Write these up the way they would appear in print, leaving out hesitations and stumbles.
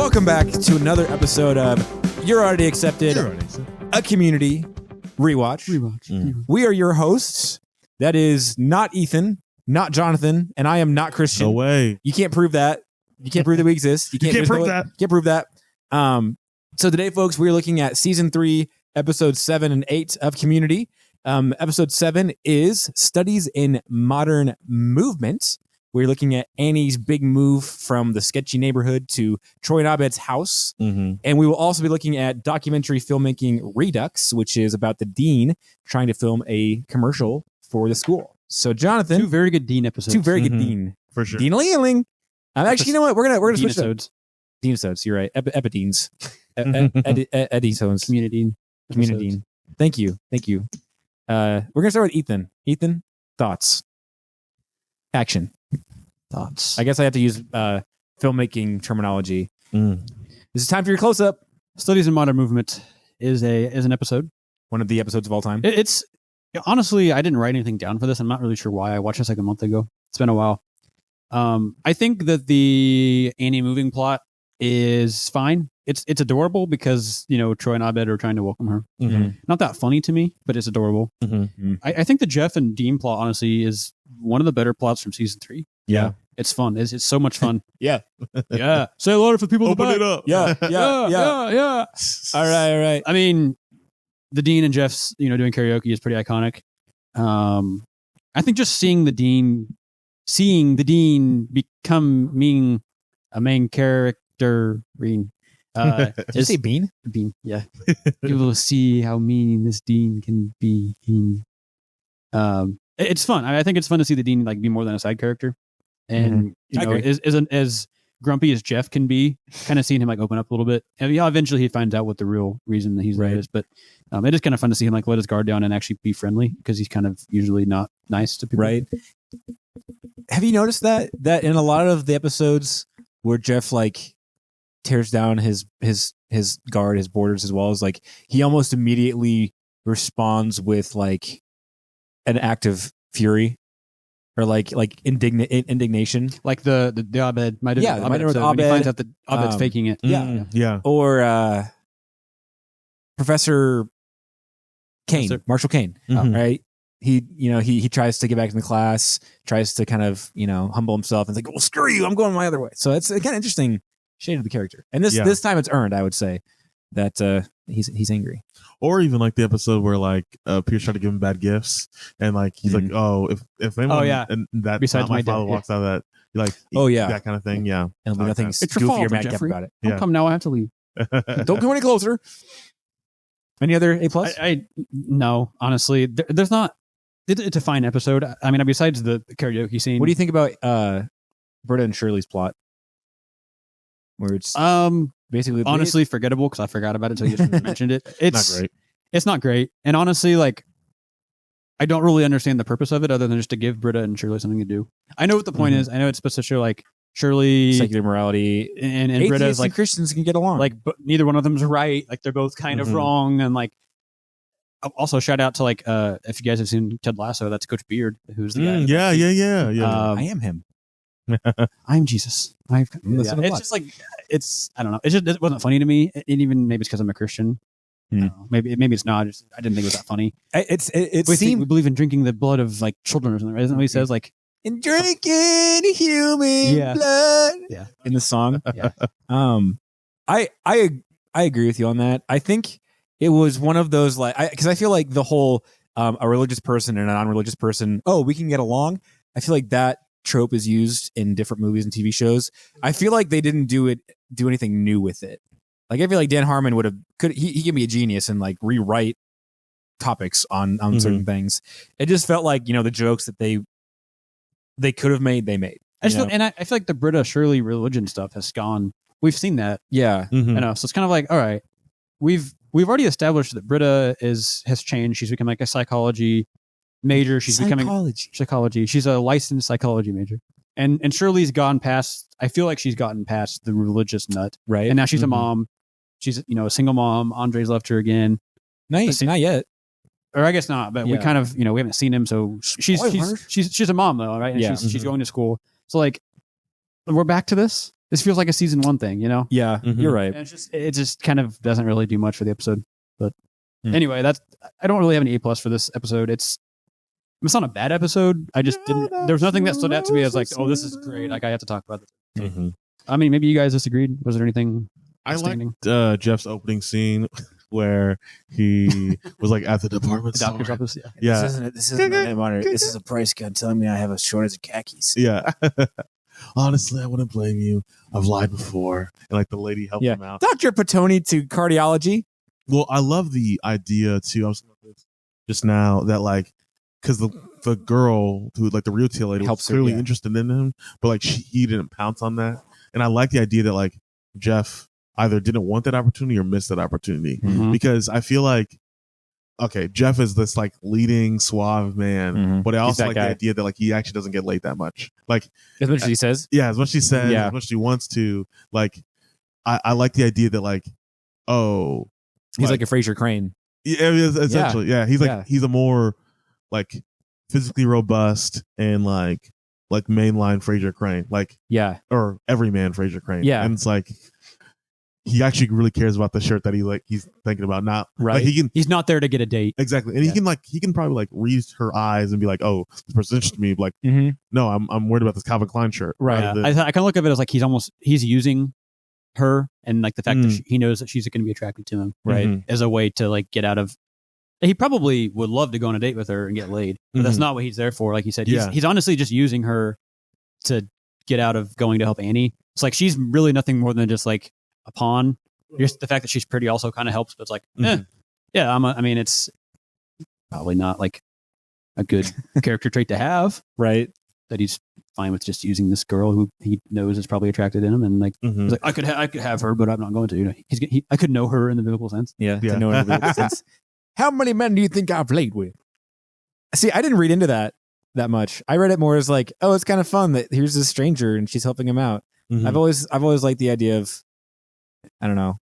Welcome back to another episode of You're Already Accepted, a community rewatch. We are your hosts. That is not Ethan, not Jonathan, and I am not Christian. No way. You can't prove that. You can't prove that we exist. You can't prove that. Can't prove that. So today, folks, we're looking at season 3, episodes 7 and 8 of Community. Episode 7 is Studies in Modern Movement. We're looking at Annie's big move from the sketchy neighborhood to Troy and Abed's house. Mm-hmm. And we will also be looking at documentary filmmaking Redux, which is about the dean trying to film a commercial for the school. So, Jonathan. Two very good dean episodes. Two very good dean. For sure. Dean-a-ling. Actually, you know what? We're gonna switch to Dean-episodes. You're right. Epideens. Eddie's Community Dean. Thank you. We're gonna start with Ethan. Ethan, thoughts. Action. thoughts. I guess I have to use filmmaking terminology. This is time for your close-up. Studies in Modern Movement is an episode. One of the episodes of all time. It's honestly, I didn't write anything down for this. I'm not really sure why. I watched this like a month ago. It's been a while. I think that the Annie moving plot is fine. It's adorable because, you know, Troy and Abed are trying to welcome her. Mm-hmm. Not that funny to me, but it's adorable. Mm-hmm. I think the Jeff and Dean plot, honestly, is one of the better plots from season 3. Yeah. It's fun. It's so much fun. Yeah. Yeah. Say hello to the people in the Open back. it up. Yeah. All right. I mean, the Dean and Jeff's, doing karaoke is pretty iconic. I think just seeing the Dean becoming a main character. Did you say Bean? Bean, yeah. You will see how mean this Dean can be. It's fun. I think it's fun to see the Dean be more than a side character, and as grumpy as Jeff can be, kind of seeing him open up a little bit. And eventually he finds out what the real reason that he's there is. But it is kind of fun to see him let his guard down and actually be friendly because he's kind of usually not nice to people. Right. Have you noticed that in a lot of the episodes where Jeff tears down his guard, his borders, as well as he almost immediately responds with an act of fury or indignation, like the Abed might have Abed when he finds out that Abed's faking it. Yeah. Or Professor Kane, Marshall Kane, right? He tries to get back in the class, tries to kind of humble himself and well, screw you, I'm going my other way. So it's kind of interesting shade of the character, and this time it's earned. I would say that he's angry. Or even the episode where Pierce tried to give him bad gifts, and he's oh, if anyone and that besides my my father dad, walks out of that, you're that kind of thing. Yeah, and there'll be nothing it's your goofy or fault, madcap Jeffrey. about it. How come now I have to leave? Don't go any closer. Any other A+? I no, honestly, there's not. It's a fine episode. I mean, besides the karaoke scene. What do you think about Britta and Shirley's plot? Where it's basically honestly forgettable because I forgot about it until you just mentioned it. It's not great. It's not great, and honestly, I don't really understand the purpose of it other than just to give Britta and Shirley something to do. I know what the point is. I know it's supposed to show Shirley secular morality and Britta's and Christians can get along. But neither one of them's right. They're both kind of wrong, and also shout out to if you guys have seen Ted Lasso, that's Coach Beard, who's the guy. Yeah. I am him. I'm Jesus. It's just it's I don't know. It wasn't funny to me. And even maybe it's because I'm a Christian. Maybe it's not. I didn't think it was that funny. We believe in drinking the blood of children or something. Right? Isn't that what he says? In drinking human blood. Yeah. In the song. Yeah. I agree with you on that. I think it was one of those because I feel the whole a religious person and a non-religious person, we can get along. I feel that trope is used in different movies and TV shows. I feel they didn't do anything new with it. I feel Dan Harmon he can be a genius and rewrite topics on certain things. It just felt the jokes that they could have made, they made. I feel the Britta Shirley religion stuff has gone. We've seen that. Yeah. So it's kind of all right, we've already established that Britta has changed. She's become a psychology major. She's becoming psychology. She's a licensed psychology major. And Shirley's gone past. I feel she's gotten past the religious nut, right? And now she's a mom. She's a single mom. Andre's left her again. Nice, not yet. Or I guess not, but we kind of we haven't seen him. So she's a mom though, right? And she's going to school. So we're back to this. this feels like a season 1 thing, you know? Yeah, you're right. And it just kind of doesn't really do much for the episode. But anyway, I don't really have an A+ for this episode. It's not a bad episode. I just didn't. There was nothing that stood out to me as like, oh, this is great. Like I have to talk about this. I mean, maybe you guys disagreed. Was there anything? I liked Jeff's opening scene where he was like at the department store. Doctor's office. Yeah. This isn't a monitor. This is a price gun telling me I have a shortage of khakis. Yeah. Honestly, I wouldn't blame you. I've lied before. And like the lady helped him out. Dr. Petoni to cardiology. Well, I love the idea too. I was thinking about this just now that like, because the girl who like the retail lady was clearly interested in him, but like he didn't pounce on that. And I like the idea that like Jeff either didn't want that opportunity or missed that opportunity, because I feel like, okay, Jeff is this like leading suave man, but I also like the idea that like he actually doesn't get laid that much. Like as much as he says, as much as he says, as much as he wants to. Like I like the idea that like, oh, he's like a Fraser Crane. Yeah, essentially. Yeah, he's like he's a more like physically robust and like mainline Fraser Crane, like or everyman Fraser Crane. Yeah, and it's like he actually really cares about the shirt that he's thinking about. Not right. Like he's not there to get a date. Exactly, and he can probably like read her eyes and be like, oh, this person's interested in me. Like, no, I'm worried about this Calvin Klein shirt. Right. I kind of look at it as like he's using her and like the fact that he knows that she's going to be attracted to him, right, as a way to like get out of. He probably would love to go on a date with her and get laid, but that's not what he's there for. Like he said, he's honestly just using her to get out of going to help Annie. It's like she's really nothing more than just like a pawn. Just the fact that she's pretty also kind of helps, but it's like, I mean, it's probably not like a good character trait to have, right? That he's fine with just using this girl who he knows is probably attracted in him, and like, he's like I could have her, but I'm not going to. You know, I could know her in the biblical sense. To know her in the biblical sense. How many men do you think I've played with? See, I didn't read into that much. I read it more as like, oh, it's kind of fun that here's this stranger and she's helping him out. I've always liked the idea of, I don't know.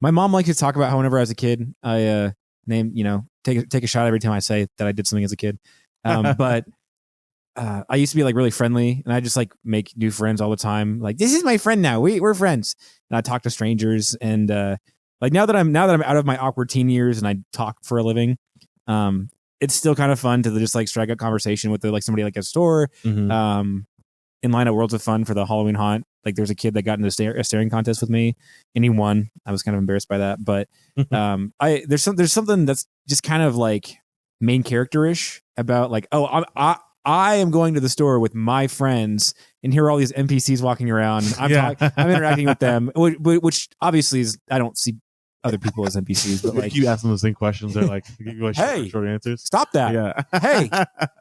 My mom liked to talk about how whenever I was a kid, I take a shot every time I say that I did something as a kid. But I used to be like really friendly, and I just like make new friends all the time. Like, this is my friend now. We're friends, and I talk to strangers. And like now that I'm out of my awkward teen years and I talk for a living, it's still kind of fun to just like strike up conversation with like somebody like at a store. In line at Worlds of Fun for the Halloween haunt, like there's a kid that got into a staring contest with me, and he won. I was kind of embarrassed by that, but there's something that's just kind of like main character-ish about like, oh, I am going to the store with my friends, and here are all these NPCs walking around. And I'm interacting with them, which obviously is, I don't see other people as NPCs, but like, you ask them the same questions, they're like, hey, short answers. Stop that. Yeah. Hey,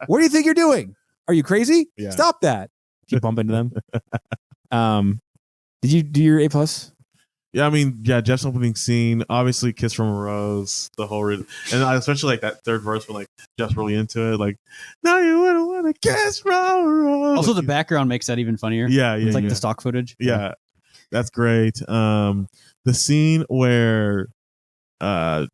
what do you think you're doing? Are you crazy? Yeah. Stop that. Keep bumping into them. Did you do your A+? Yeah, I mean, Jeff's opening scene, obviously Kiss from a Rose, the whole and especially like that third verse when like Jeff's really into it, like, now you wouldn't want to kiss from a rose. Also, the background makes that even funnier. Yeah, it's like the stock footage. Yeah, that's great. The scene where let's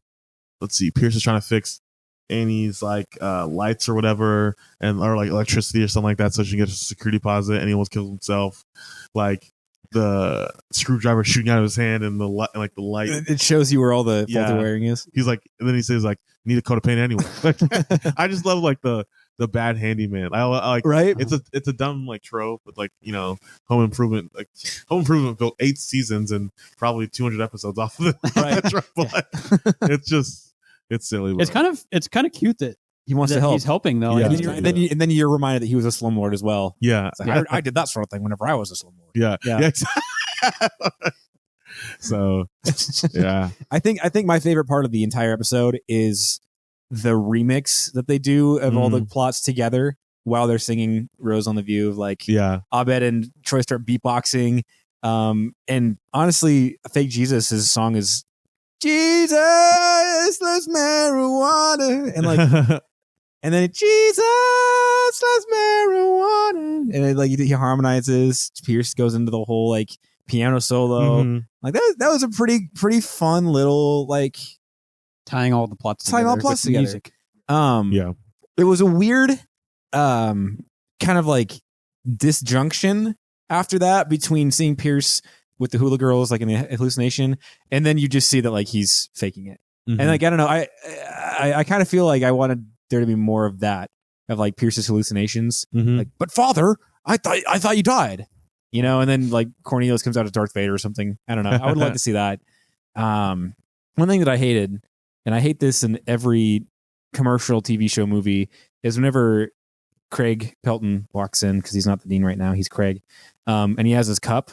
see, Pierce is trying to fix Annie's like lights or whatever, or like electricity or something like that, so she can get a security deposit, and he almost kills himself. Like the screwdriver shooting out of his hand, and the light. It shows you where all the faulty wiring is. He's like, and then he says like, "Need a coat of paint anyway." I just love like the bad handyman. I like, right. It's a dumb like trope, but like, you know, Home Improvement built 8 seasons and probably 200 episodes off of it. Right. It's silly. It's kind of cute that he wants to help. He's helping though. Yeah. And then you're reminded that he was a slumlord as well. Yeah. Like, I did that sort of thing whenever I was a slumlord. Yeah. So yeah. I think my favorite part of the entire episode is the remix that they do of all the plots together while they're singing Rose on the View, of like Abed and Troy start beatboxing. And honestly, Fake Jesus, his song is Jesus loves marijuana, and like, and then Jesus loves marijuana, and it, like he harmonizes. Pierce goes into the whole like piano solo. Like that was a pretty fun little like tying all the plots together. Music. It was a weird kind of like disjunction after that between seeing Pierce with the hula girls like in the hallucination, and then you just see that like he's faking it. Mm-hmm. And like I don't know, I kind of feel like I wanted there to be more of that, of like Pierce's hallucinations. Mm-hmm. Like, but Father, I thought you died. You know, and then like Cornelius comes out as Darth Vader or something. I don't know. I would like to see that. One thing that I hated, and I hate this in every commercial, TV show, movie, is whenever Craig Pelton walks in, because he's not the dean right now, he's Craig, and he has his cup,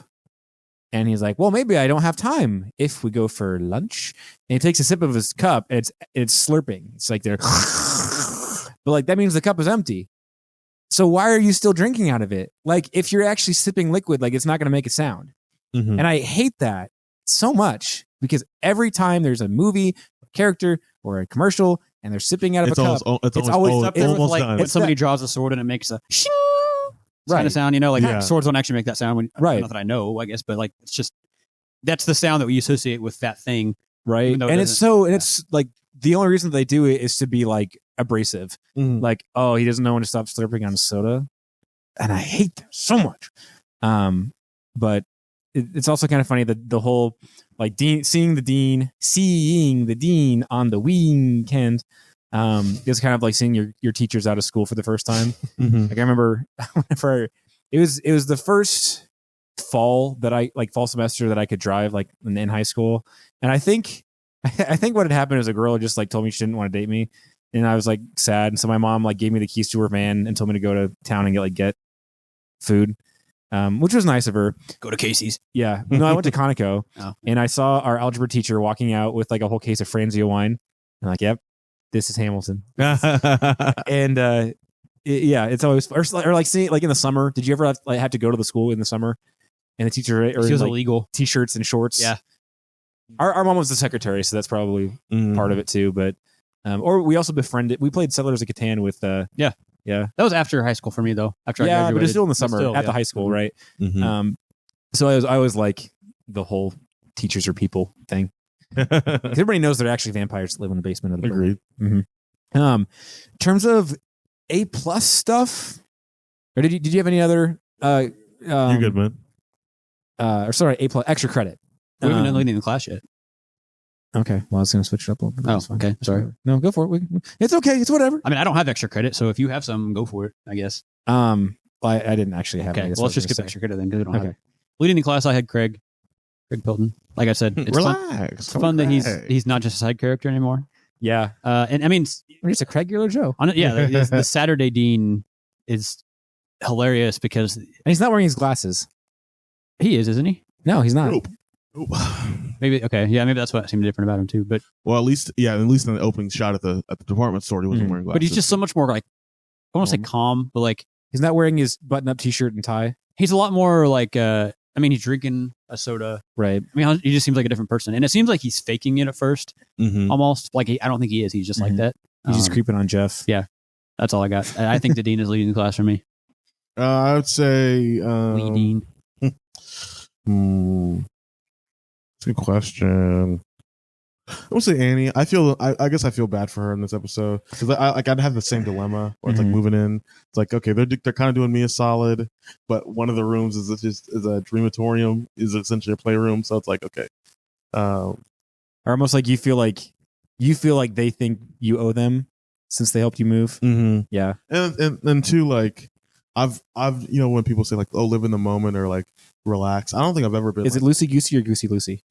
and he's like, well, maybe I don't have time if we go for lunch. And he takes a sip of his cup, and it's slurping. It's like they're but like that means the cup is empty. So why are you still drinking out of it? Like if you're actually sipping liquid, like it's not going to make a sound. Mm-hmm. And I hate that so much, because every time there's a movie, a character, or a commercial, and they're sipping out of a cup, it's always up there with almost like done. when somebody draws a sword and it makes a shing Right. kind of sound, you know, like Yeah. swords don't actually make that sound. When, Right. Not that I know, I guess, but like it's just that's the sound that we associate with that thing, right? Even though it And it's doesn't- so, and it's like the only reason that they do it is to be like abrasive. Mhm. Like, oh, he doesn't know when to stop slurping on soda, and I hate them so much. But it's also kind of funny that the whole like seeing the dean on the weekend is kind of like seeing your teachers out of school for the first time. Mm-hmm. Like I remember whenever it was the first fall semester that I could drive, like in high school, and I think what had happened is a girl just like told me she didn't want to date me, and I was like sad, and so my mom like gave me the keys to her van and told me to go to town and get food, which was nice of her. go to Casey's. Yeah, no, I went to Conoco, Oh. and I saw our algebra teacher walking out with like a whole case of Franzia wine. I'm like, yep, this is Hamilton. And it's always or like seeing like in the summer. Did you ever have to go to the school in the summer? And the teacher or She was like illegal. t-shirts and shorts. Yeah. Our mom was the secretary, so that's probably part of it too. But or we also befriended. We played Settlers of Catan with yeah. That was after high school for me though. After I graduated, but it's still in the But summer still, at the yeah. high school, Mhm. right? Mm-hmm. So I was like the whole teachers are people thing. 'Cause everybody knows they're actually vampires that live in the basement of the building. Agreed. In terms of A+ stuff, or did you have any other? You're good, man. Or sorry, A+ extra credit. We haven't done leading the class yet. Okay, well I was going to switch it up a little bit. Oh, That's fine. okay. Sorry. No, go for it. It's okay. It's whatever. I mean, I don't have extra credit, so if you have some, go for it, I guess. Well, I didn't actually have. Okay, any. That's well, what let's just I skip was gonna extra credit then because we don't have Okay. it. Leading the class, I had Craig Pelton. Like I said, it's fun, Relax. it's fun that he's not just a side character anymore. say. Yeah, And I mean, he's a Craigular Joe, the Saturday Dean is hilarious because and he's not wearing his glasses. he is, isn't he? No, he's not. Nope. Maybe okay, yeah, maybe that's what seemed different about him too. But Well, at least in the opening shot at the department store, he wasn't Mhm. wearing glasses. but he's just so much more like I want to say calm, but like He's not wearing his button-up T-shirt and tie. he's a lot more like I mean, he's drinking a soda. Right. I mean, he just seems like a different person, and it seems like he's faking it at first, Mhm. almost like I don't think he is. He's just like Mhm. that. He's just creeping on Jeff. yeah. That's all I got. I think the dean is leading the class for me. I would say Leading. That's a good question. I would say Annie. I guess I feel bad for her in this episode because I'd have the same dilemma where it's like Mhm. moving in. It's like, okay, they're kind of doing me a solid, but one of the rooms is a dreamatorium, is essentially a playroom. So it's like, okay, Or almost like you feel like they think you owe them since they helped you move. mm-hmm. Yeah. and two, like I've when people say like, oh, live in the moment or like relax. I don't think I've ever been. Is it loosey goosey or goosey loosey?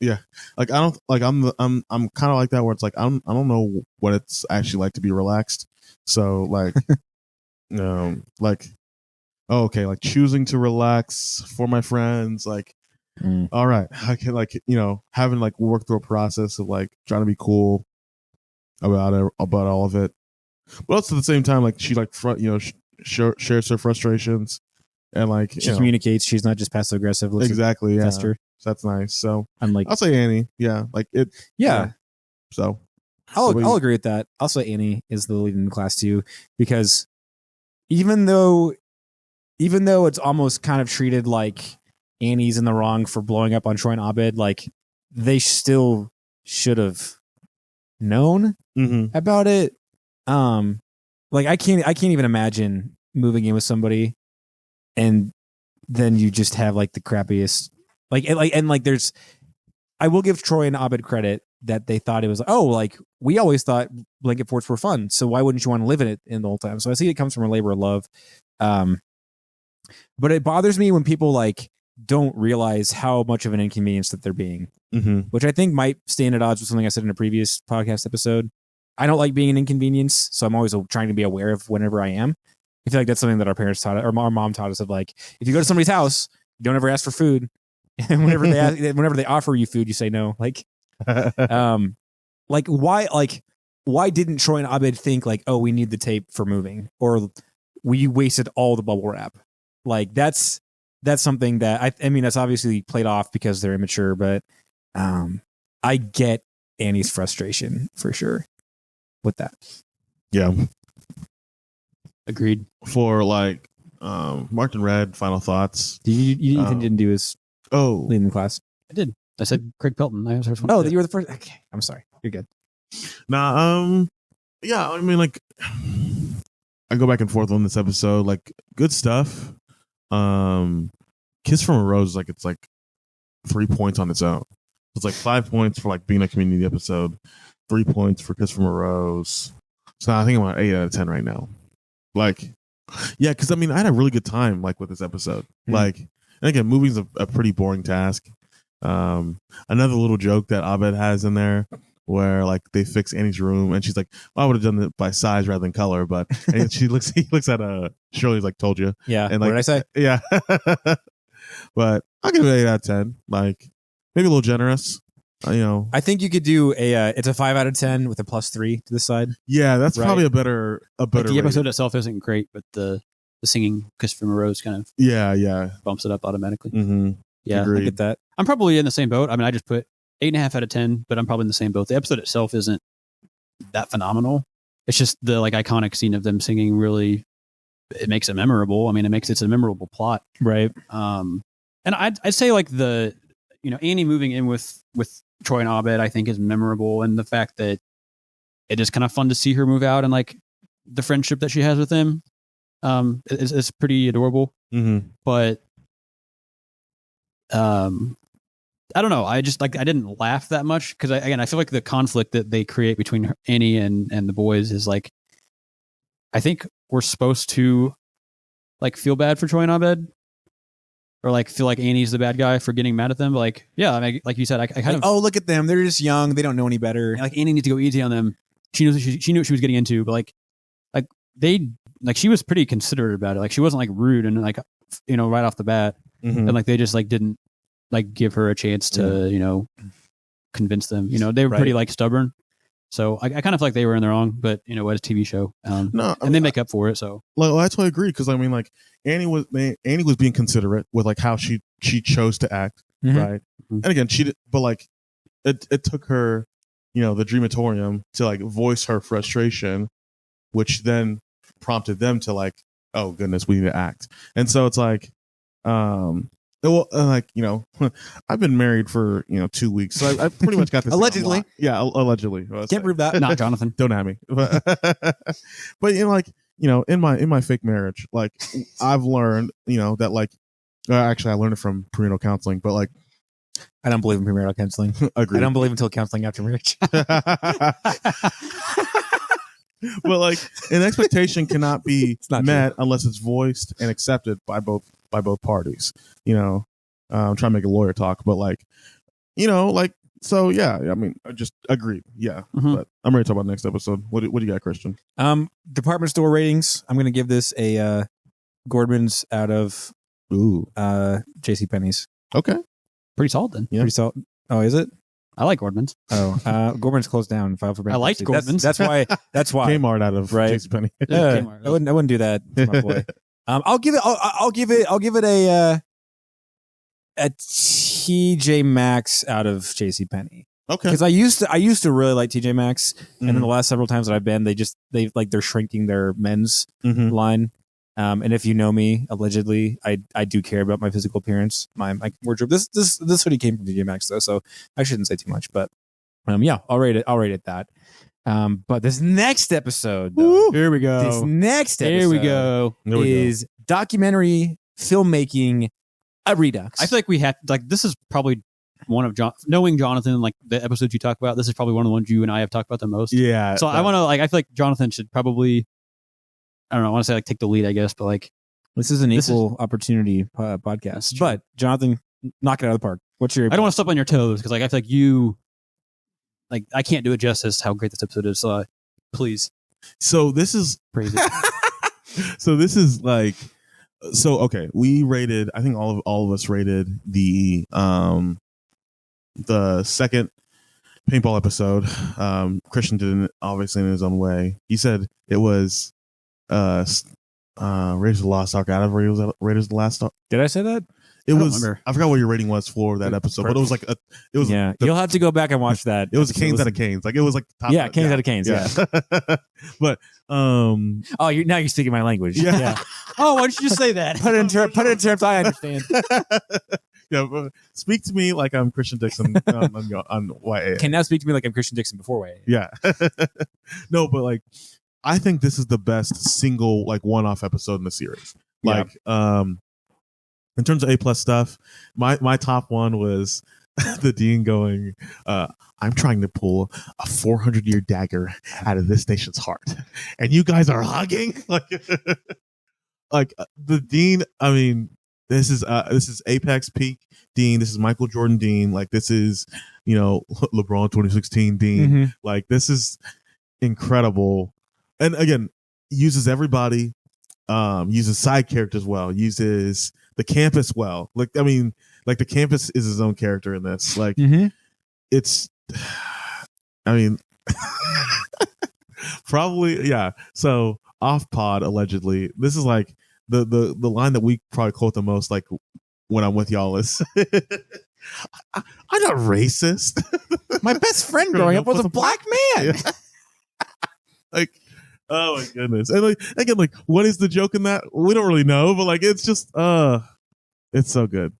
Like I don't like I'm kind of like that where it's like I don't know what it's actually like to be relaxed. So like like oh, okay, like choosing to relax for my friends, like all right, I can like having like work through a process of like trying to be cool about all of it, but also at the same time like she like shares her frustrations and like She communicates. She's not just passive aggressive. exactly, yeah. Fester. So that's nice. So Unlike I'll say Annie. Yeah, like it. yeah. So I'll agree with that. I'll say Annie is the lead in the class too, because even though it's almost kind of treated like Annie's in the wrong for blowing up on Troy and Abed, like they still should have known about it. Like I can't even imagine moving in with somebody and then you just have like the crappiest and there's. I will give Troy and Abed credit that they thought it was we always thought blanket forts were fun, so why wouldn't you want to live in it in the whole time? So I see it comes from a labor of love, but it bothers me when people like don't realize how much of an inconvenience that they're being, which I think might stand at odds with something I said in a previous podcast episode. I don't like being an inconvenience, so I'm always trying to be aware of whenever I am. I feel like that's something that our parents taught, or our mom taught us of like, if you go to somebody's house, don't ever ask for food. And whenever they offer you food, you say no. Like why didn't Troy and Abed think like, oh, we need the tape for moving, or we wasted all the bubble wrap? Like that's something that I mean that's obviously played off because they're immature, but I get Annie's frustration for sure with that. Yeah, agreed. For like Martin Red, final thoughts. You didn't do his leading the class. I did. I said Craig Pelton. I was the first one. Oh, you were the first. Okay, I'm sorry. You're good. Nah, yeah. I mean, like, I go back and forth on this episode. Like, good stuff. Kiss from a Rose, like it's like 3 points on its own. It's like 5 points for like being a community episode, 3 points for Kiss from a Rose. So I think I'm at 8 out of 10 right now. Like, yeah, because I mean, I had a really good time like with this episode. Like, and again, moving's a pretty boring task. Another little joke that Abed has in there where like they fix Annie's room and she's like, well, I would have done it by size rather than color, but and he looks at Shirley's like, told you. Yeah. And like, what did I say? Yeah. But I'll give it 8 out of 10. Like maybe a little generous. I think you could do it's a 5 out of 10 with a +3 to the side. Yeah, that's probably a better like the episode itself isn't great, but the singing Kiss from a Rose kind of bumps it up automatically. Yeah, agreed. I get that. I'm probably in the same boat. I mean, I just put 8.5 out of 10, but I'm probably in the same boat. The episode itself isn't that phenomenal. It's just the like iconic scene of them singing really, it makes it memorable. I mean, it's a memorable plot. Right. And I'd say like the, Annie moving in with Troy and Abed, I think is memorable. And the fact that it is kind of fun to see her move out and like the friendship that she has with him is pretty adorable. But I don't know. I just like I didn't laugh that much because I feel like the conflict that they create between Annie and the boys is like, I think we're supposed to like feel bad for Troy and Abed, or like feel like Annie's the bad guy for getting mad at them. But like, yeah, I mean, like you said, I kind of look at them. They're just young. They don't know any better. Like Annie needs to go easy on them. She knew what she was getting into, but like they like she was pretty considerate about it. Like she wasn't like rude and like right off the bat, and like they just like didn't like give her a chance to convince them. They were pretty like stubborn. So I kind of feel like they were in the wrong, but what a TV show. They make up for it. So well, I totally agree because I mean, like Annie was being considerate with like how she chose to act, right? And again, she did, but like it took her, the Dreamatorium to like voice her frustration, which then prompted them to like, oh goodness, we need to act. And so it's like, I've been married for 2 weeks, so I pretty much got this allegedly. Yeah, allegedly. Can't prove that. Not Jonathan. Don't have me. But in my fake marriage, like I've learned, that like actually I learned it from premarital counseling, but like I don't believe in premarital counseling. Agreed. I don't believe until counseling after marriage. But like an expectation cannot be met unless it's voiced and accepted by both parties. I'm trying to make a lawyer talk, but like, so yeah, I mean, I just agreed. Yeah. But I'm ready to talk about the next episode. What do you got, Christian? Department store ratings. I'm going to give this a Gordman's out of JCPenney's. Okay. Pretty solid then. Yeah. Pretty solid. Oh, is it? I like Gordman's. Oh, Gordman's closed down. Filed for bankruptcy. I liked Gordman's. That's why. Kmart out of JCPenney. Yeah, Kmart. I wouldn't do that to my boy. I'll give it a TJ Maxx out of JCPenney. Okay. Because I used to really like TJ Maxx, and then the last several times that I've been, they're shrinking their men's line. And if you know me, allegedly, I do care about my physical appearance, my wardrobe. This hoodie came from TJ Maxx though, so I shouldn't say too much. But yeah, I'll rate it that. But this next episode, though, here we go. This next episode here we go. is documentary filmmaking A Redux. I feel like we had this is probably one of knowing Jonathan, like the episodes you talk about. This is probably one of the ones you and I have talked about the most. Yeah. So I want to I feel like Jonathan should probably, I don't know, I want to say take the lead, I guess, but this is an equal opportunity podcast. But Jonathan, knock it out of the park. What's your? I don't want to step on your toes because I feel like you, I can't do it justice how great this episode is. So please. So this is praise it. So this is okay. We rated. I think all of us rated the second paintball episode. Christian did it obviously in his own way. He said it was Raiders of the Lost Ark out of Raiders of the Last Ark. Did I say that? It was. I forgot what your rating was for that episode, but it was you'll have to go back and watch that. It was Canes out of Canes. It was top. Yeah, Canes out of Canes. Yeah. But oh, now you're speaking my language. Yeah. Oh, why don't you just say that? Put it in terms I understand. Yeah, speak to me like I'm Christian Dixon on YAA. Can now speak to me like I'm Christian Dixon before YAA. Yeah. No, but I think this is the best single one-off episode in the series. In terms of A+ stuff, my top one was the Dean going, I'm trying to pull a 400-year dagger out of this nation's heart, and you guys are hugging the Dean. I mean, this is Apex peak Dean. This is Michael Jordan Dean. This is LeBron 2016 Dean. Mm-hmm. This is incredible, and again uses everybody. Uses side characters well. Uses the campus well. The campus is his own character in this. It's, I mean, probably, yeah. So off pod, allegedly, this is the line that we probably quote the most, when I'm with y'all is, I'm not racist. My best friend growing up was a black man. Yeah. Oh my goodness! And again, what is the joke in that? We don't really know, but it's just, it's so good.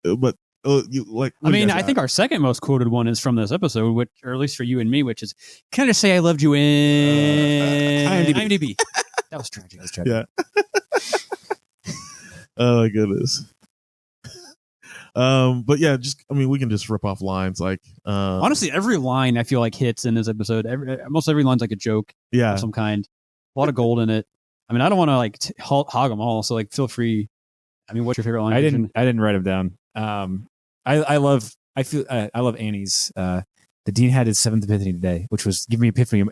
But I think our second most quoted one is from this episode, which, or at least for you and me, which is, "Can I just say I loved you in IMDb?" That was tragic. Yeah. Oh my goodness. But yeah, we can just rip off lines honestly, every line I feel hits in this episode. Almost every line's a joke, of some kind. A lot of gold in it. I mean, I don't want to hog them all, so feel free. I mean, what's your favorite line? I didn't write them down. I love Annie's. The Dean had his 7th epiphany today, which was giving me epiphany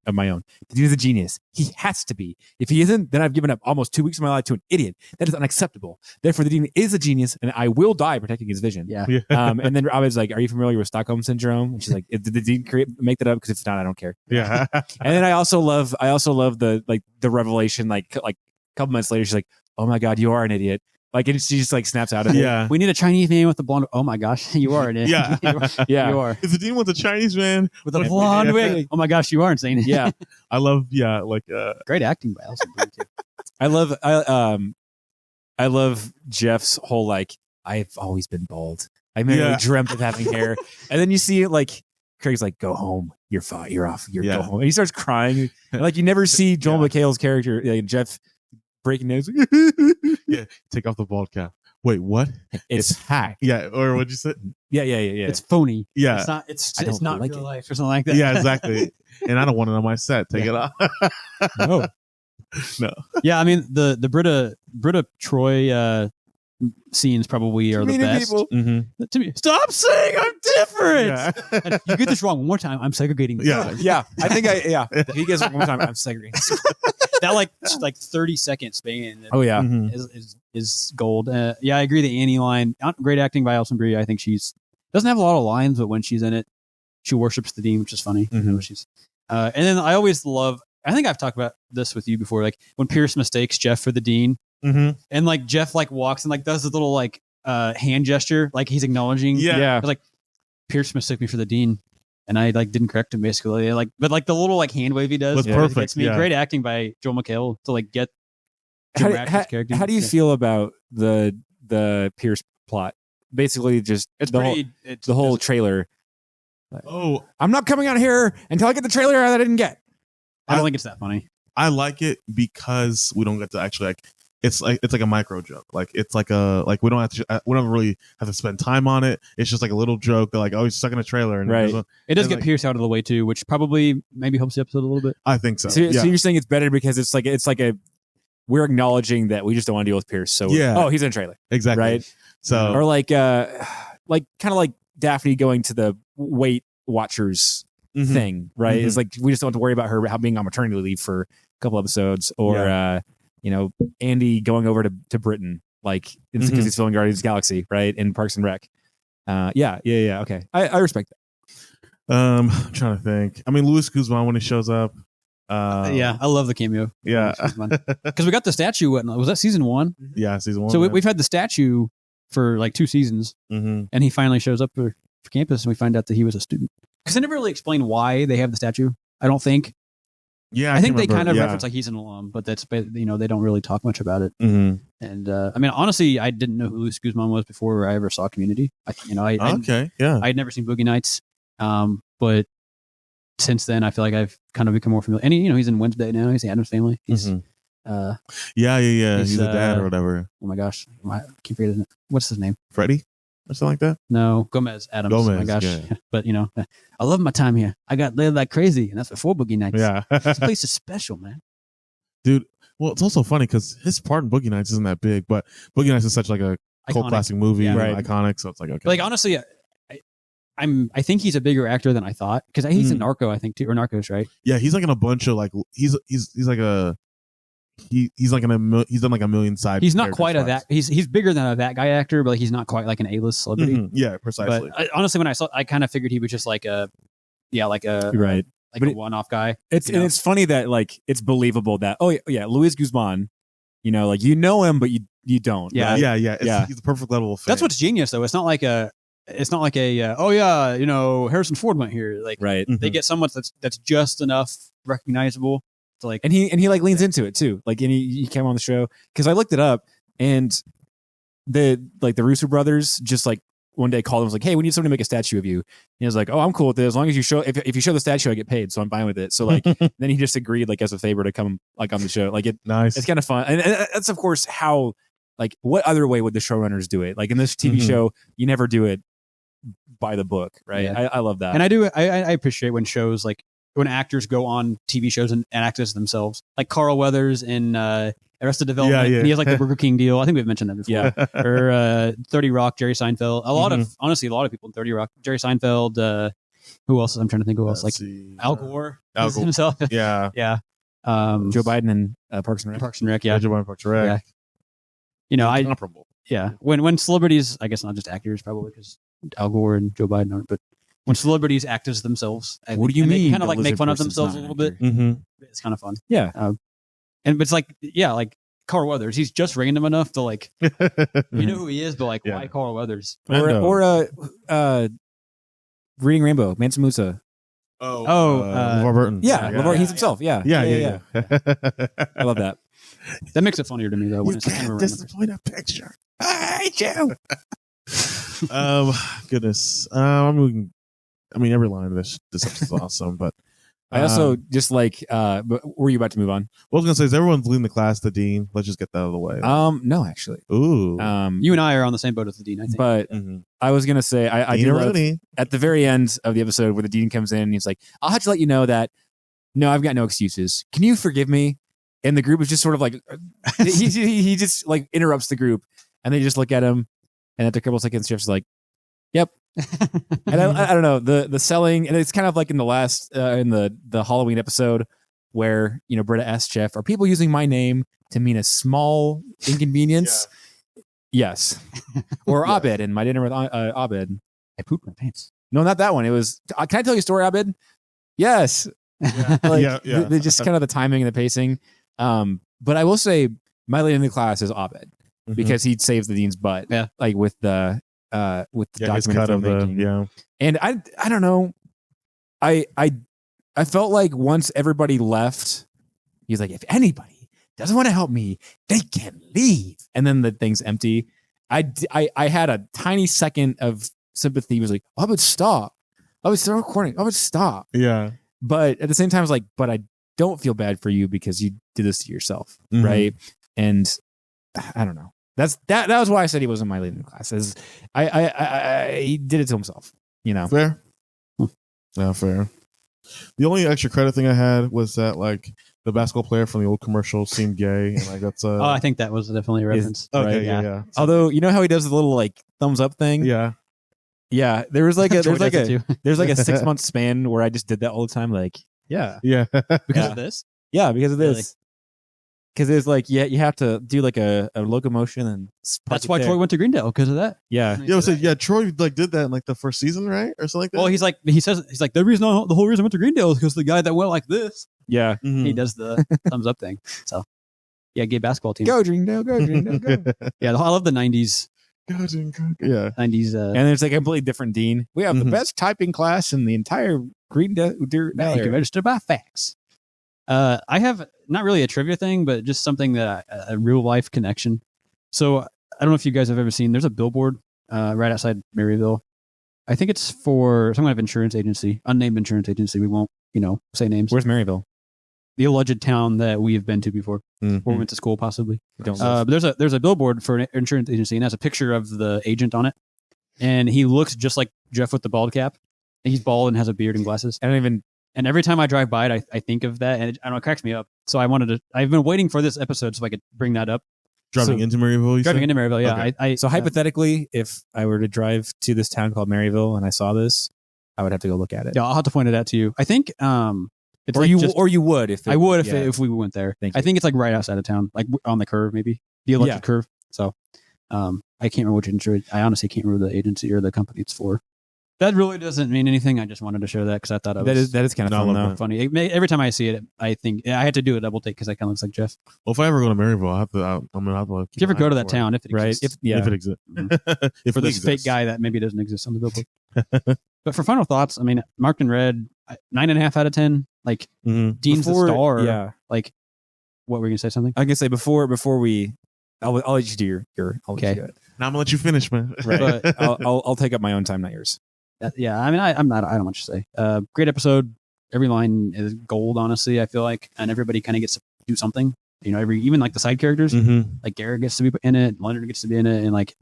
of my own. The Dean is a genius. He has to be. If he isn't, then I've given up almost 2 weeks of my life to an idiot. That is unacceptable. Therefore, the Dean is a genius, and I will die protecting his vision. Yeah. And then I was like, "Are you familiar with Stockholm syndrome?" And she's like, "Did the Dean make that up? Because if not, I don't care." Yeah. And then I also love the revelation. A couple months later, she's like, "Oh my God, you are an idiot." And she just snaps out of it. Yeah. We need a Chinese man with a blonde. Oh my gosh, you are an idiot. Yeah. Yeah. You are. If the Dean was a Chinese man with a blonde wig. Oh my gosh, you are insane. Yeah. I love. Yeah. Great acting by Elsie Brie too. I love Jeff's whole I've always been bald. I merely dreamt of having hair, and then you see it Craig's go home. You're fine. You're off. Go home. And he starts crying. And, you never see Joel McHale's character, Jeff, breaking news. Yeah, take off the bald cap. Wait, what? It's hack. Yeah, or what'd you say? Yeah. It's phony. Yeah, it's not. It's not real life or something like that. Yeah, exactly. And I don't want it on my set. Take it off. No. Yeah, I mean the Britta Troy scenes probably are the best. Mm-hmm. To me, stop saying I'm different. Yeah. You get this wrong one more time, I'm segregating. Yeah. I think if he gets it one more time, I'm segregating. That 30-second span. Oh yeah, is gold. Yeah, I agree. The Annie line, great acting by Alison Brie. I think she's doesn't have a lot of lines, but when she's in it, she worships the Dean, which is funny. Mm-hmm. And then I always love. I think I've talked about this with you before. When Pierce mistakes Jeff for the Dean, and Jeff walks and does a little hand gesture, he's acknowledging. Yeah. Pierce mistook me for the Dean. And I didn't correct him basically, but the little hand wave he does was perfect. Great acting by Joel McHale to get Jim Ratcliffe's character. How do you feel about the Pierce plot? Basically, just the whole trailer. I'm not coming out here until I get the trailer that I didn't get. I don't think it's that funny. I like it because we don't get to actually it's like a micro joke. Like it's like we don't really have to spend time on it. It's just like a little joke. Like, oh, he's stuck in a trailer, and right. It does get Pierce out of the way too, which probably maybe helps the episode a little bit. I think so. So you're saying it's better because it's like we're acknowledging that we just don't want to deal with Pierce. So he's in a trailer, exactly, right? So or like kind of like Daphne going to the Weight Watchers thing, right? It's like we just don't have to worry about her being on maternity leave for a couple episodes, or Andy going over to Britain, like because he's filming Guardians of the Galaxy, right? In Parks and Rec. Okay, I respect that. I'm trying to think. I mean, Luis Guzman when he shows up. I love the cameo. Yeah, because we got the statue. Was that season 1? Yeah, season 1. So we've had the statue for like 2 seasons, and he finally shows up for campus, and we find out that he was a student. Because they never really explain why they have the statue. I don't think. Yeah, I think they kind of reference like he's an alum, but that's they don't really talk much about it. And I mean, honestly, I didn't know who Luis Guzman was before I ever saw Community. I had never seen Boogie Nights, but since then I feel like I've kind of become more familiar. And he's in Wednesday now. He's the Addams Family. He's He's a dad or whatever. Oh my gosh, I can't forget his name. What's his name? Freddie or something like that. No, Gomez Adams. Oh my gosh, but I love my time here. I got laid like crazy, and that's before Boogie Nights. Yeah, this place is special, man. Dude, well, it's also funny because his part in Boogie Nights isn't that big, but Boogie Nights is such like a cult classic movie, right? Iconic. So it's like okay. Like honestly, I think he's a bigger actor than I thought because he's in Narco, I think too, or Narcos, right? Yeah, he's like in a bunch of like he's like a. He's done like a million side. He's not quite he's bigger than a that guy actor, but he's not quite like an A-list celebrity. Yeah, precisely. But honestly, when I kind of figured he was just like a one-off guy. It's funny that like it's believable that Luis Guzman, like him, but you don't. Yeah, right? He's the perfect level of fame. That's what's genius though. It's not like a Harrison Ford went here. Like they get someone that's just enough recognizable. To like, and he like leans into it too. Like, and he came on the show because I looked it up, and the Russo brothers just like one day called him, was like, "Hey, we need someone to make a statue of you." And he was like, "Oh, I'm cool with it as long as you show if you show the statue, I get paid, so I'm fine with it." So like, then he just agreed like as a favor to come like on the show. Like nice. It's kind of fun, and that's of course how like what other way would the showrunners do it? Like in this TV show, you never do it by the book, right? Yeah. I love that, and I appreciate when shows like. When actors go on TV shows and act as themselves, like Carl Weathers in Arrested Development, and he has like the Burger King deal. I think we've mentioned that before. Yeah. Or 30 Rock, Jerry Seinfeld. A lot of people in 30 Rock, Jerry Seinfeld. Who else? I'm trying to think who else. Like Al Gore himself. Yeah, yeah. Joe Biden and Parks and Rec. Parks and Rec. Yeah, Joe Biden, Parks and Rec. Yeah. Comparable. Yeah. When celebrities, I guess not just actors, probably because Al Gore and Joe Biden aren't, but. When celebrities act as themselves, what do you mean? Kind of like make fun of themselves a little bit. It's kind of fun. Yeah, but it's like like Carl Weathers. He's just random enough to like you know who he is, but like why Carl Weathers or Reading Rainbow, Mansa Musa. LeVar Burton. Yeah, LeVar, he's himself. Yeah. I love that. That makes it funnier to me though. When you can't disappoint a picture. I hate you. Goodness. I mean, every line of this episode is awesome, but I also just like. Were you about to move on? What I was gonna say is everyone's leading the class to Dean. Let's just get that out of the way. No, actually. Ooh. You and I are on the same boat as the Dean, I think. But I was gonna say I did at the very end of the episode where the Dean comes in and he's like, "I'll have to let you know that no, I've got no excuses. Can you forgive me?" And the group is just sort of like he just like interrupts the group, and they just look at him, and after a couple seconds, Jeff's like, "Yep." And I don't know the selling, and it's kind of like in the last in the Halloween episode where Britta asked Jeff, "Are people using my name to mean a small inconvenience?" Yes. Or Abed in My Dinner with Abed. I pooped my pants. No, not that one. It was. Can I tell you a story, Abed? Yes. Yeah. Just kind of the timing and the pacing. But I will say, my lead in the class is Abed because he saves the Dean's butt. Yeah. Like with the documentary filmmaking. And I don't know. I felt like once everybody left, he's like, if anybody doesn't want to help me, they can leave. And then the thing's empty. I had a tiny second of sympathy. He was like, I would stop. I would start recording. I would stop. Yeah. But at the same time, I was like, but I don't feel bad for you because you did this to yourself. Right. And I don't know. That was why I said he wasn't my leading class. He did it to himself. Fair. Yeah, fair. The only extra credit thing I had was that like the basketball player from the old commercial seemed gay, and like that's I think that was definitely a reference. Okay, right? Yeah. Although you know how he does the little like thumbs up thing. Yeah. There was like a 6 month span where I just did that all the time. Like yeah. Because of this. Yeah, because of Really? this. Because it's like you have to do like a locomotion and that's why Troy went to Greendale because of that. Yeah. Troy like did that in like the first season, right, or something like that. Well, he's like the whole reason I went to Greendale is because the guy that went like this. Yeah. He does the thumbs up thing. So yeah, gay basketball team. Go Greendale, go Greendale, go. Yeah, I love the 90s. Yeah. 90s. And there's a completely different dean. We have the best typing class in the entire Greendale. Now you can register by fax. I have not really a trivia thing, but just something that a real life connection. So I don't know if you guys have ever seen. There's a billboard right outside Maryville. I think it's for some kind of insurance agency, unnamed insurance agency. We won't, say names. Where's Maryville? The alleged town that we have been to before, where we went to school, possibly. But there's a billboard for an insurance agency, and it has a picture of the agent on it, and he looks just like Jeff with the bald cap. And he's bald and has a beard and glasses. And every time I drive by it, I think of that, and it cracks me up. So I've been waiting for this episode so I could bring that up. Driving into Maryville, yeah. Okay. So hypothetically, if I were to drive to this town called Maryville and I saw this, I would have to go look at it. Yeah, I'll have to point it out to you. I think, it's you would if I would if we went there. I think it's like right outside of town, like on the curve, maybe the electric curve. So, I can't remember which insurance. I honestly can't remember the agency or the company it's for. That really doesn't mean anything. I just wanted to share that because I thought that is kind of fun though. Funny. Every time I see it, I think I had to do a double take because I kind of looks like Jeff. Well, if I ever go to Maryville, I'm gonna have to. If you ever go to that town, if it exists, if it exists, for this fake guy that maybe doesn't exist on the billboard. But for final thoughts, I mean, marked in red, 9.5 out of 10. Like Dean's the star. Yeah. Like, what were you gonna say? Something? I can say before we. I'll let you do your. Okay. Now I'm gonna let you finish, man. Right. But I'll take up my own time, not yours. Yeah, I mean, I don't have much to say. Great episode. Every line is gold, honestly, I feel like. And everybody kind of gets to do something. Even like the side characters, like Garrett gets to be in it, Leonard gets to be in it. And like,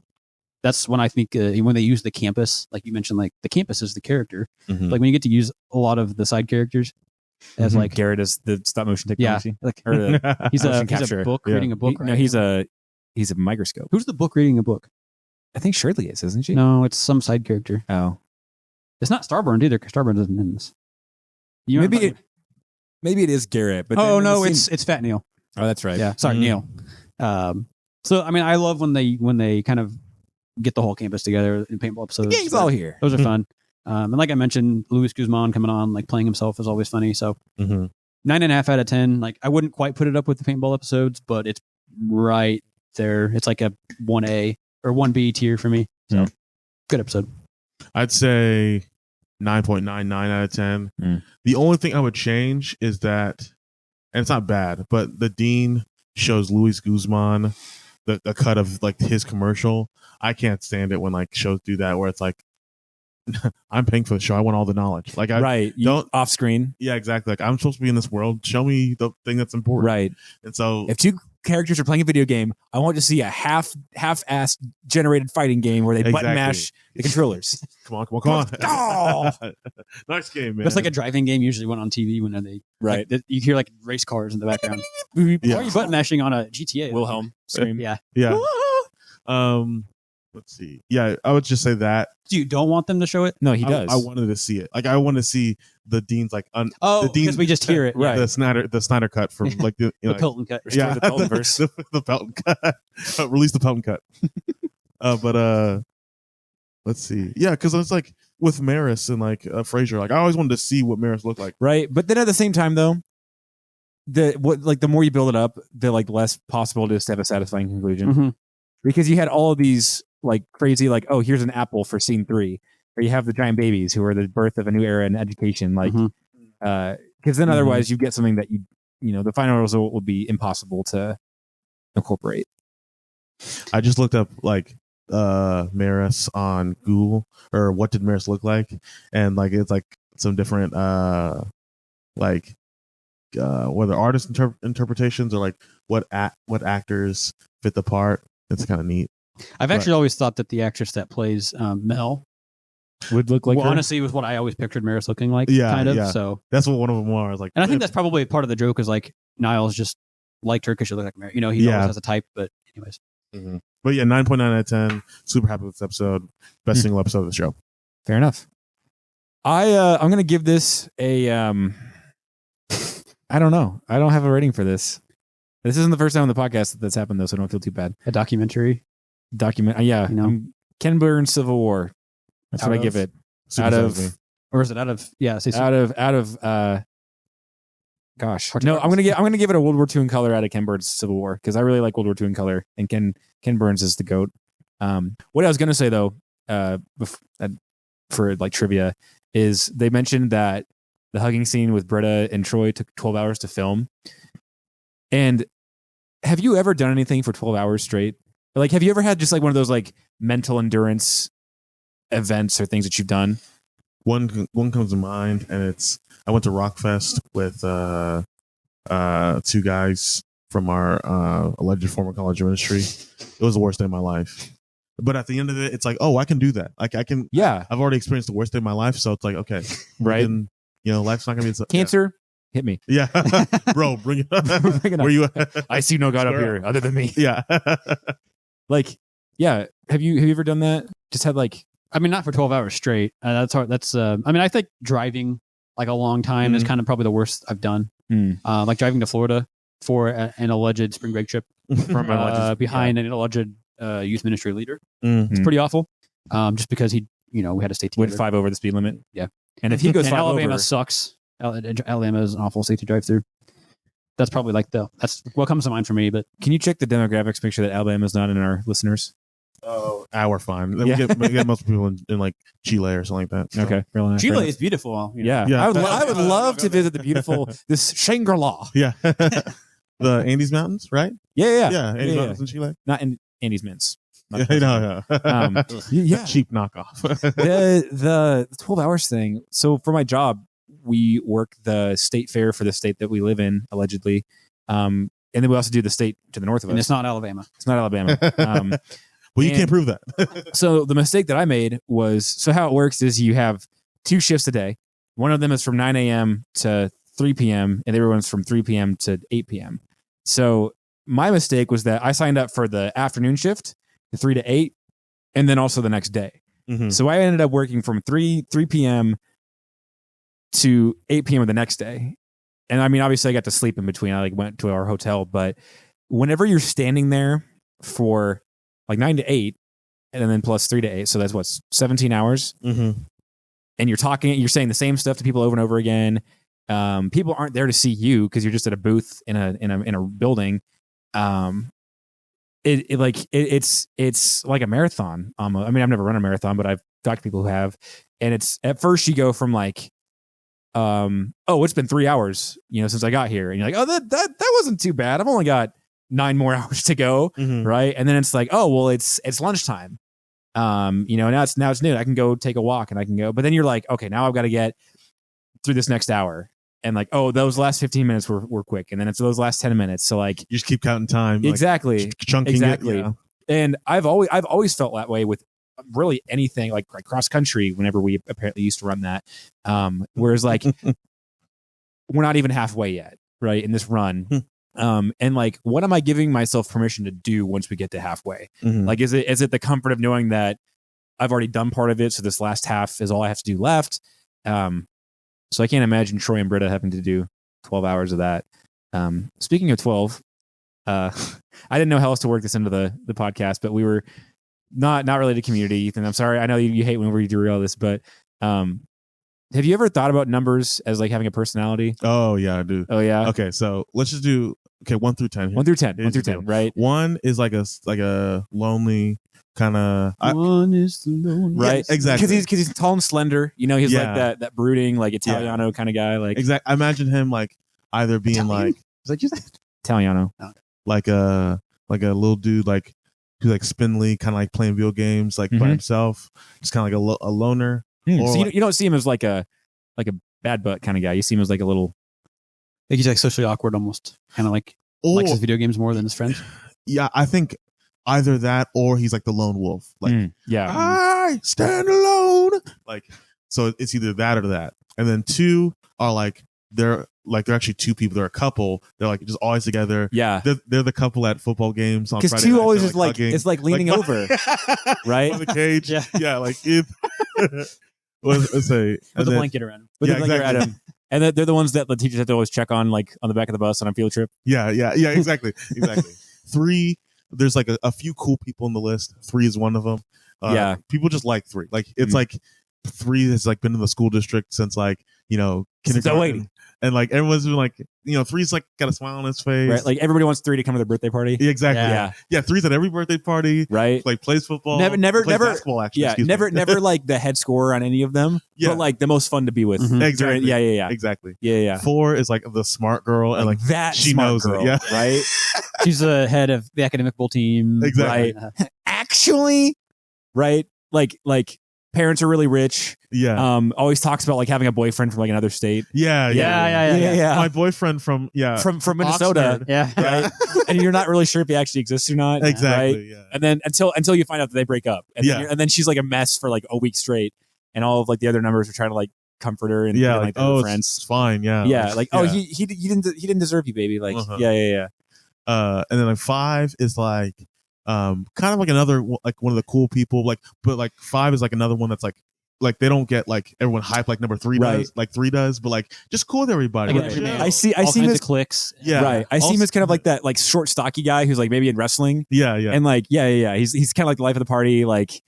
that's when I think when they use the campus, like you mentioned, like the campus is the character. Like when you get to use a lot of the side characters as like Garrett is the stop motion technology. Yeah, like, or the he's a book reading a book. No, he's a microscope. Who's the book reading a book? I think Shirley is, isn't she? No, it's some side character. Oh. It's not Starburns either, because Starburns isn't in this. Maybe it is Garrett. But no, it's Fat Neil. Oh, that's right. Yeah, sorry, Neil. So I mean, I love when they kind of get the whole campus together in paintball episodes. The gang's all here. Those are fun. And like I mentioned, Luis Guzman coming on, like playing himself is always funny. So 9.5 out of 10. Like I wouldn't quite put it up with the paintball episodes, but it's right there. It's like a 1A or 1B tier for me. So good episode. I'd say 9.99 out of 10. The only thing I would change is that, and it's not bad, but the dean shows Luis Guzman the cut of like his commercial. I can't stand it when like shows do that where it's like, I'm paying for the show. I want all the knowledge. Like don't off screen. Yeah, exactly. Like I'm supposed to be in this world. Show me the thing that's important. Right. And so if two characters are playing a video game, I want to see a half-assed generated fighting game where they button mash the controllers. Come on. Oh! Nice game, man. It's like a driving game usually went on TV when they right. Like, you hear like race cars in the background. Why are you button mashing on a GTA? Wilhelm scream. Yeah. Let's see. Yeah, I would just say that. You don't want them to show it? No, he does. I wanted to see it. Like I want to see the dean's like the dean's, we just hear it. Right. The Snyder cut from like the Pelton cut. Yeah, the Pelton verse. the Pelton cut. Release the Pelton cut. But let's see. Yeah, because it's like with Maris and like Frasier. Like I always wanted to see what Maris looked like. Right, but then at the same time though, the more you build it up, the like less possible to just have a satisfying conclusion. Because you had all of these like crazy, like, oh, here's an apple for scene 3, or you have the giant babies who are the birth of a new era in education, like, because then otherwise you get something that the final result will be impossible to incorporate. I just looked up like Maris on Google, or what did Maris look like, and like it's like some different like whether artist interpretations or like what actors fit the part. It's kind of neat. I've actually always thought that the actress that plays Mel would look like her. Honestly, was what I always pictured Maris looking like. Yeah, kind of. yeah. So that's what one of them was like. And I think that's probably part of the joke is like Niles just liked her because she looked like Maris. You know, he always has a type. But anyways. Mm-hmm. But yeah, 9.9 out of 10. Super happy with this episode. Best single episode of the show. Fair enough. I'm gonna give this a I don't know. I don't have a rating for this. This isn't the first time on the podcast that's happened though, so I don't feel too bad. A documentary. Yeah. You know? Ken Burns Civil War. That's what I give it. Out of gosh. No, I'm gonna give it a World War II in color out of Ken Burns Civil War because I really like World War II in color and Ken Burns is the GOAT. What I was gonna say though, for like trivia, is they mentioned that the hugging scene with Britta and Troy took 12 hours to film. And have you ever done anything for 12 hours straight? Like, have you ever had just like one of those like mental endurance events or things that you've done? One comes to mind, and it's I went to Rockfest with two guys from our alleged former college of ministry. It was the worst day of my life. But at the end of it, it's like, oh, I can do that. Like I can. Yeah. I've already experienced the worst day of my life, so it's like, okay, right. Life's not gonna be cancer. Hit me. Yeah. Bro, bring it up. Where you at? I see no God up here other than me. Yeah. Like, yeah. Have you ever done that? Just had like, I mean, not for 12 hours straight. That's hard. That's, I mean, I think driving like a long time is kind of probably the worst I've done. Like driving to Florida for an alleged spring break trip from behind an alleged youth ministry leader. It's pretty awful. Just because we had to stay together. Went 5 over the speed limit. Yeah. And if he goes 5 Alabama over, sucks. Alabama is an awful state to drive through. That's probably like that's what comes to mind for me. But can you check the demographics? Make sure that Alabama is not in our listeners. Oh, we're fine. We get most people in like Chile or something like that. So. Okay, really nice. Chile is beautiful. Yeah. I would love to visit the beautiful this Shangri-La. Yeah, the Andes Mountains, right? Yeah. Andes Mountains in Chile, not in Andes Mints. Yeah. Cheap knockoff. the 12 hours thing. So for my job, we work the state fair for the state that we live in, allegedly. And then we also do the state to the north of us. And it's not Alabama. It's not Alabama. Well, you can't prove that. So the mistake that I made was, so how it works is you have 2 shifts a day. One of them is from 9 a.m. to 3 p.m. and the other one's from 3 p.m. to 8 p.m. So my mistake was that I signed up for the afternoon shift, the 3 to 8, and then also the next day. Mm-hmm. So I ended up working from 3 p.m. to 8 p.m. the next day. And I mean, obviously I got to sleep in between. I like went to our hotel, but whenever you're standing there for like 9 to 8 and then plus 3 to 8, so that's 17 hours. Mm-hmm. And you're saying the same stuff to people over and over again. People aren't there to see you because you're just at a booth in a building. It's like a marathon. I mean, I've never run a marathon, but I've talked to people who have. And it's at first you go from like, it's been 3 hours, since I got here, and you're like, oh, that wasn't too bad. I've only got 9 more hours to go, right? And then it's like, oh, well, it's lunchtime. Now it's noon. I can go take a walk and I can go. But then you're like, okay, now I've got to get through this next hour. And like, oh, those last 15 minutes were quick. And then it's those last 10 minutes. So like, you just keep counting time. Exactly. Like, chunking exactly. it. Yeah. And I've always felt that way with really anything like cross country whenever we apparently used to run that. Whereas like, we're not even halfway yet, right? In this run. And like, what am I giving myself permission to do once we get to halfway? Mm-hmm. Like, is it the comfort of knowing that I've already done part of it, so this last half is all I have to do left? So I can't imagine Troy and Britta having to do 12 hours of that. Speaking of 12, I didn't know how else to work this into the podcast, but we were not related to community, Ethan. I'm sorry. I know you hate whenever you derail this, but have you ever thought about numbers as like having a personality? Oh yeah, I do. Oh yeah. Okay, so let's just do 1 through 10. 1 through 10. 1 through 10. Right. 1 is like a lonely kind of. One is the lonely. Right. Yeah, exactly. Because he's tall and slender. He's like that brooding like Italiano kind of guy. Like exactly. I imagine him like either being Italian? like is that just Italiano, like a little dude like who's like spindly, kind of like playing video games like by himself, just kind of like a loner. So you don't see him as like a bad butt kind of guy. You see him as like a little Like he's like socially awkward, almost kind of like likes his video games more than his friends. Yeah, I think either that or he's like the lone wolf. Like, I stand alone. Like, so it's either that or that. And then 2 are like they're actually 2 people. They're a couple. They're like just always together. Yeah, they're the couple at football games on Friday. Because 2 always is like hugging. it's like leaning over, right? On the cage. Yeah, like if let's say with a blanket around him. With a blanket around him. And they're the ones that the teachers have to always check on, like on the back of the bus on a field trip. Yeah, exactly. 3, there's like a few cool people on the list. 3 is one of them. People just like 3. Like it's like 3 has like been in the school district since like kindergarten. And like everyone's been like 3's like got a smile on his face. Right, like everybody wants 3 to come to their birthday party. Exactly. Yeah. 3's at every birthday party. Right. Like plays football. Never plays basketball. Actually, never like the head scorer on any of them. Yeah. But like the most fun to be with. Mm-hmm. Exactly. Yeah. Exactly. Yeah. 4 is like the smart girl, and like that she knows girl, it. Yeah. Right. She's the head of the academic bowl team. Exactly. Right. Actually, right. Like parents are really rich. Yeah. Always talks about like having a boyfriend from like another state. Yeah. My boyfriend from Minnesota. Oxnard. Yeah. Right. And you're not really sure if he actually exists or not. Exactly. Right? Yeah. And then until you find out that they break up. And then she's like a mess for like a week straight. And all of like the other numbers are trying to like comfort her and like friends. It's fine. Yeah. He didn't deserve you, baby. Like yeah. And then like 5 is like kind of like another like one of the cool people, like, but like 5 is like another one that's like they don't get like everyone hype like number 3 does, like 3 does, but like just cool with everybody. Like, I see him as clicks. Yeah, right. I see him as kind of like that like short, stocky guy who's like maybe in wrestling. Yeah. And like he's kind of like the life of the party. Like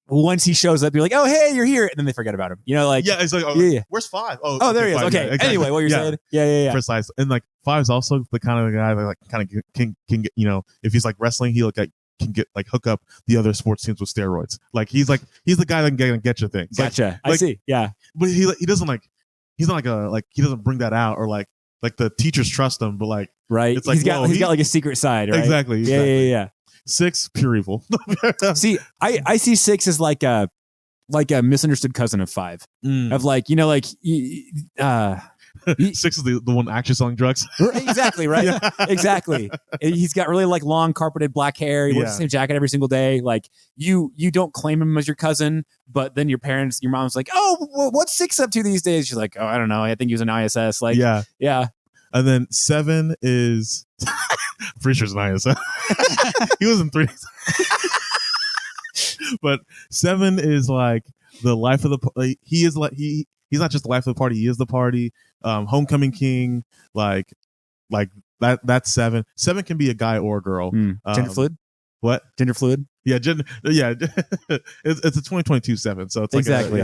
once he shows up, you're like, oh hey, you're here, and then they forget about him. Like it's like where's 5? Oh, there he is. Okay. Exactly. Anyway, what you're saying? Yeah. Precise. And like 5 is also the kind of guy that like kind of can get if he's like wrestling, he can get like hook up the other sports teams with steroids. Like he's the guy that can get you things. Gotcha. Like, I see. Yeah. But he doesn't like he's not like a like he doesn't bring that out or like the teachers trust him, but like right. It's like he's got like a secret side, right? Exactly. Yeah. 6 pure evil. See, I see 6 as like a misunderstood cousin of 5. Of like 6 is the one actually selling drugs. Exactly, right? Yeah. Exactly. He's got really like long carpeted black hair. He wears the same jacket every single day. Like you don't claim him as your cousin, but then your mom's like, oh, well, what's 6 up to these days? She's like, oh, I don't know. I think he was an ISS. Like, yeah. And then 7 is pretty sure it's an ISS. He was in 3. But 7 is like the life of the. He is like he's not just the life of the party. He is the party. Homecoming king, like that. That's 7. 7 can be a guy or a girl. Gender fluid. What? Gender fluid. Yeah. It's a 2022 7. So it's exactly.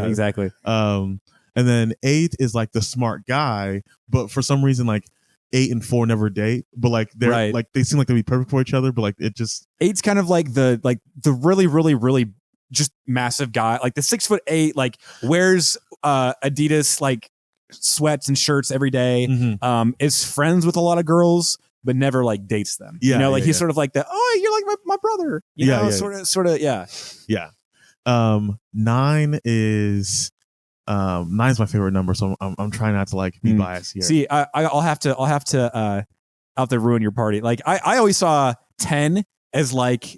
And then 8 is like the smart guy, but for some reason like 8 and 4 never date, but like they're like they seem like they'd be perfect for each other, but like it just 8's kind of like the really really really just massive guy, like the 6'8", like wears Adidas like sweats and shirts every day, is friends with a lot of girls but never like dates them. He's sort of like the you're like my brother. Sort of. 9 is 9's my favorite number, so I'm trying not to like be biased here. See, I'll have to ruin your party. Like I always saw 10 as like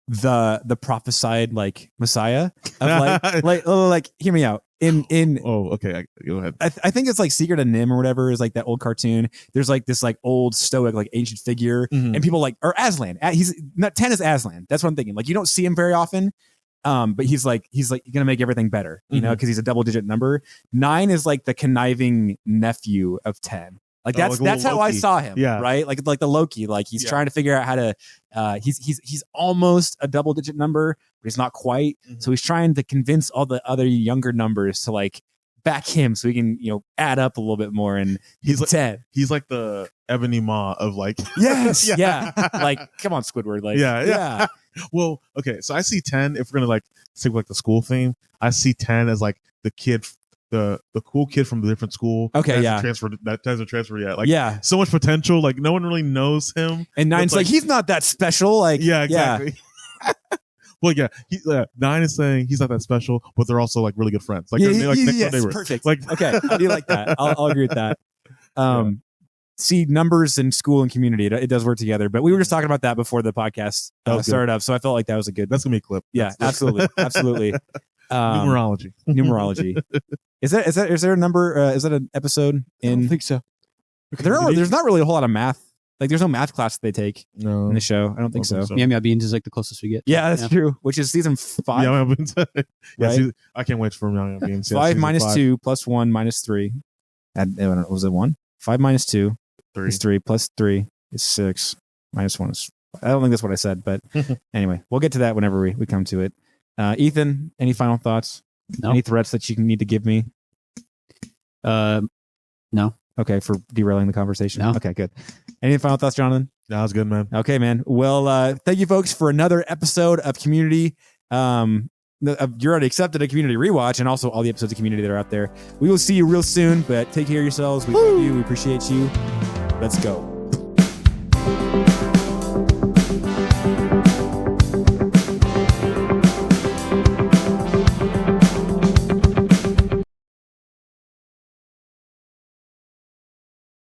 the prophesied like Messiah of like hear me out. Okay, go ahead. I think it's like Secret of Nim or whatever is like that old cartoon. There's like this like old stoic like ancient figure, and people like or Aslan. He's not 10 is Aslan. That's what I'm thinking. Like you don't see him very often. But he's gonna make everything better, because he's a double digit number. 9 is like the conniving nephew of 10. Like that's how I saw him. Yeah. Right. Like the Loki, like he's trying to figure out how to, he's almost a double digit number, but he's not quite. So he's trying to convince all the other younger numbers to like back him so he can, add up a little bit more. And he's like 10. He's like the Ebony Maw of like, yes. Yeah. Like, come on, Squidward. Like, yeah. Well, okay. So I see 10, if we're going to like stick with like the school theme, I see 10 as like the kid, the cool kid from the different school. Okay, that hasn't transferred yet. Like, so much potential. Like, no one really knows him. And 9's like, he's not that special. Like, yeah, exactly. Well, 9 is saying he's not that special, but they're also like really good friends. Like, yes, perfect. Like, okay, I do like that. I'll agree with that. See, numbers and school and community, it does work together. But we were just talking about that before the podcast started up, so I felt like that was a good. That's gonna be a clip. Yeah, absolutely. Numerology. Is there a number? Is that an episode? I don't think so. There's not really a whole lot of math. Like, there's no math class that they take No. in the show. I don't think so. Meow Beans is like the closest we get. Yeah, that's true. Which is season 5. Meow Beans. Right? I can't wait for Meow Beans. 5 minus 2 plus 1 minus 3. Was it 1? 5 minus 2 is 3 plus 3 is 6 minus 1 is 5. I don't think that's what I said, but anyway, we'll get to that whenever we come to it. Ethan, any final thoughts? No. Any threats that you need to give me? No. Okay, for derailing the conversation. No. Okay, good. Any final thoughts, Jonathan? That was good, man. Okay, man. Well, thank you, folks, for another episode of Community. You're already accepted a Community rewatch, and also all the episodes of Community that are out there. We will see you real soon, but take care of yourselves. We love you. We appreciate you. Let's go.